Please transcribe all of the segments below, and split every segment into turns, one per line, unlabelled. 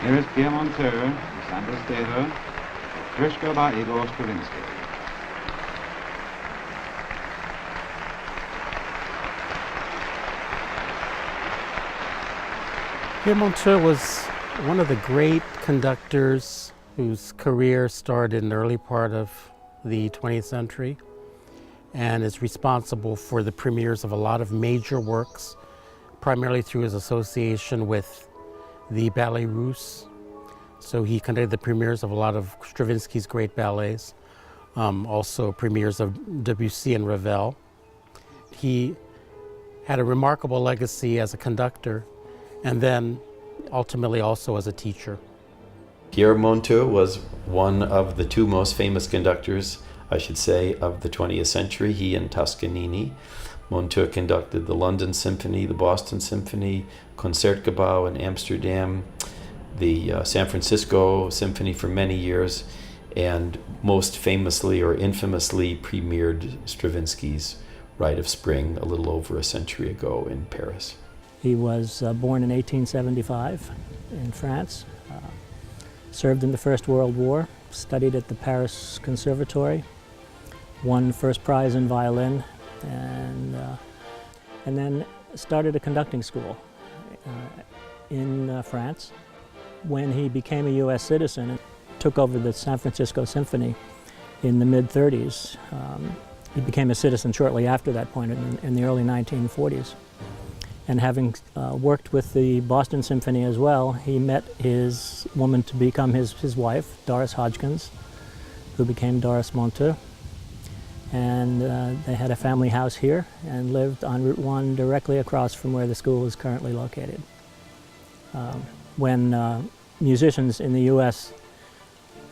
Here is Pierre Monteux, Sandra Staver, Trishka by Igor Stravinsky.
Pierre Monteux was one of the great conductors whose career started in the early part of the 20th century and is responsible for the premieres of a lot of major works, primarily through his association with the Ballet Russe. So he conducted the premieres of a lot of Stravinsky's great ballets, also premieres of Debussy and Ravel. He had a remarkable legacy as a conductor, and then ultimately also as a teacher.
Pierre Monteux was one of the two most famous conductors, I should say, of the 20th century, he and Toscanini. Monteux conducted the London Symphony, the Boston Symphony, Concertgebouw in Amsterdam, the San Francisco Symphony for many years, and most famously or infamously premiered Stravinsky's Rite of Spring a little over a century ago in Paris.
He was born in 1875 in France, served in the First World War, studied at the Paris Conservatory, won first prize in violin, and then started a conducting school in France. When he became a U.S. citizen and took over the San Francisco Symphony in the mid-30s, he became a citizen shortly after that point in the early 1940s. And having worked with the Boston Symphony as well, he met his woman to become his wife, Doris Hodgkins, who became Doris Monteux. And they had a family house here and lived on Route 1 directly across from where the school is currently located. When musicians in the U.S.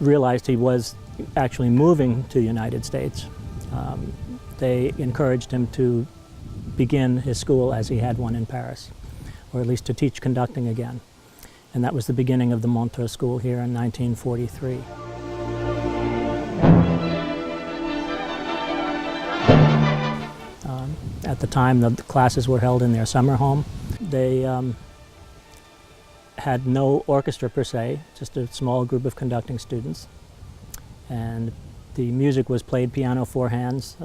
realized he was actually moving to the United States, they encouraged him to begin his school as he had one in Paris, or at least to teach conducting again. And that was the beginning of the Monteux School here in 1943. At the time, the classes were held in their summer home. They had no orchestra per se, just a small group of conducting students. And the music was played piano four hands,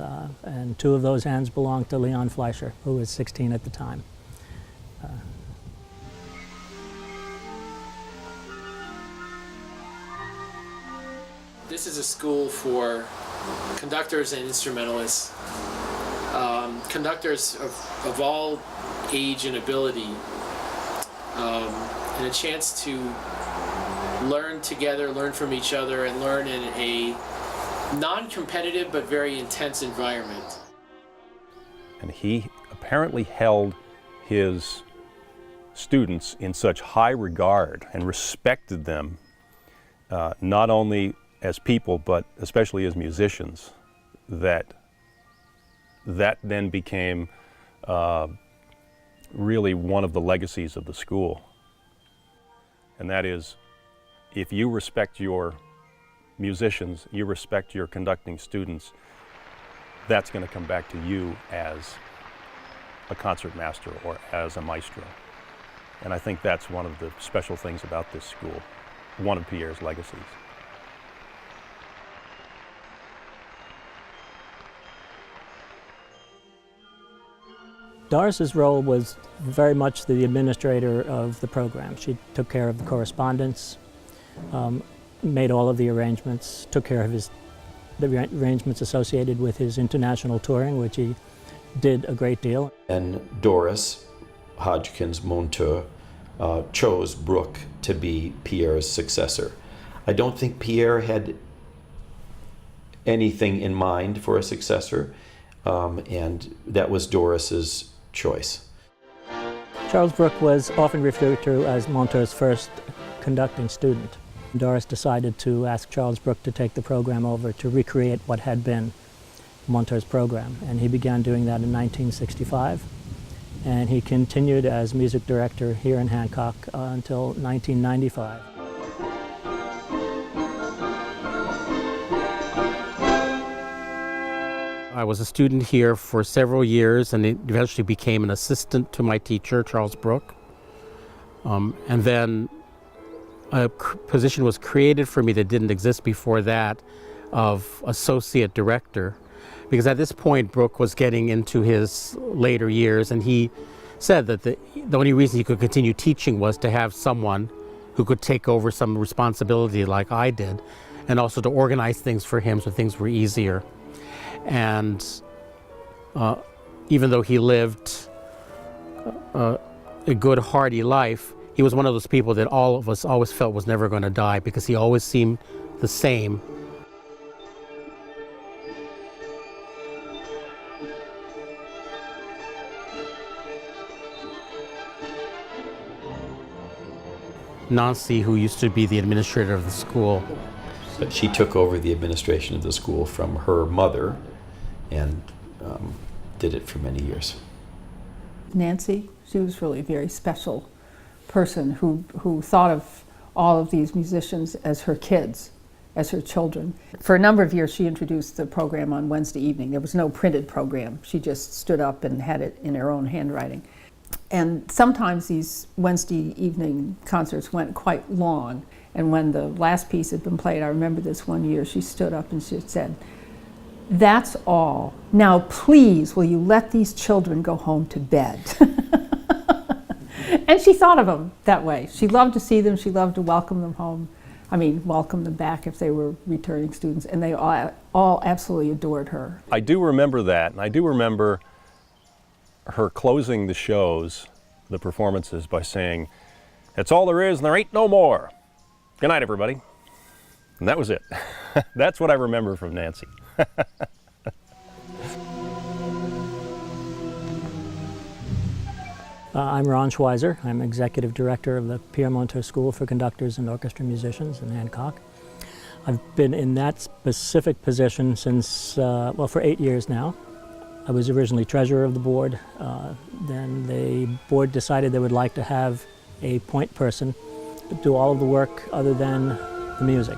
and two of those hands belonged to Leon Fleischer, who was 16 at the time.
This is a school for conductors and instrumentalists, conductors of all age and ability, and a chance to learn together, learn from each other, and learn in a non-competitive but very intense environment.
And he apparently held his students in such high regard and respected them, not only as people but especially as musicians, that then became really one of the legacies of the school. And that is, if you respect your musicians, you respect your conducting students, that's going to come back to you as a concert master or as a maestro. And I think that's one of the special things about this school, one of Pierre's legacies.
Doris's role was very much the administrator of the program. She took care of the correspondence, made all of the arrangements, took care of the arrangements associated with his international touring, which he did a great deal.
And Doris Hodgkins Monteux chose Brooke to be Pierre's successor. I don't think Pierre had anything in mind for a successor, and that was Doris's choice.
Charles Brooke was often referred to as Monteux's first conducting student. Doris decided to ask Charles Brooke to take the program over to recreate what had been Monteux's program, and he began doing that in 1965. And he continued as music director here in Hancock until 1995.
I was a student here for several years and eventually became an assistant to my teacher, Charles Brooke. And then a position was created for me that didn't exist before that, of associate director, because at this point Brooke was getting into his later years, and he said that the only reason he could continue teaching was to have someone who could take over some responsibility like I did, and also to organize things for him so things were easier. And even though he lived a good, hearty life, he was one of those people that all of us always felt was never going to die, because he always seemed the same. Nancy, who used to be the administrator of the school,
But she took over the administration of the school from her mother and did it for many years.
Nancy, she was really a very special person who thought of all of these musicians as her kids, as her children. For a number of years she introduced the program on Wednesday evening. There was no printed program. She just stood up and had it in her own handwriting. And sometimes these Wednesday evening concerts went quite long. And when the last piece had been played, I remember this one year, she stood up and she said, "That's all. Now please, will you let these children go home to bed?" And she thought of them that way. She loved to see them. She loved to welcome them home. I mean, welcome them back if they were returning students. And they all absolutely adored her.
I do remember that, and I do remember her closing the shows, the performances, by saying, "That's all there is and there ain't no more. Good night, everybody." And that was it. That's what I remember from Nancy.
I'm Ron Schweizer. I'm Executive Director of the Pierre Monteux School for Conductors and Orchestra Musicians in Hancock. I've been in that specific position since, well, for 8 years now. I was originally treasurer of the board. Then the board decided they would like to have a point person do all of the work other than the music.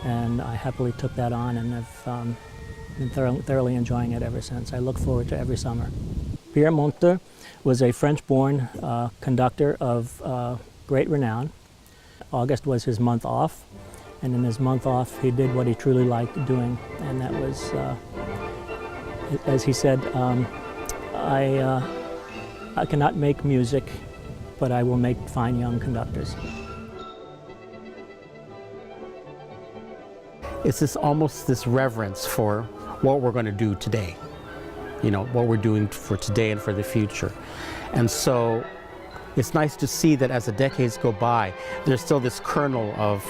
And I happily took that on, and I've been thoroughly enjoying it ever since. I look forward to every summer. Pierre Monteux was a French-born conductor of great renown. August was his month off, and in his month off he did what he truly liked doing, and that was, as he said, I cannot make music, but I will make fine young conductors.
It's almost this reverence for what we're going to do today, you know, what we're doing for today and for the future. And so it's nice to see that as the decades go by, there's still this kernel of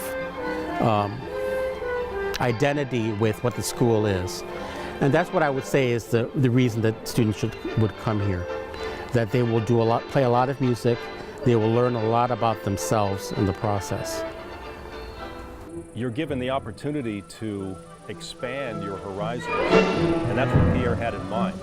identity with what the school is. And that's what I would say is the reason that students would come here. That they will play a lot of music, they will learn a lot about themselves in the process.
You're given the opportunity to expand your horizons, and that's what Pierre had in mind.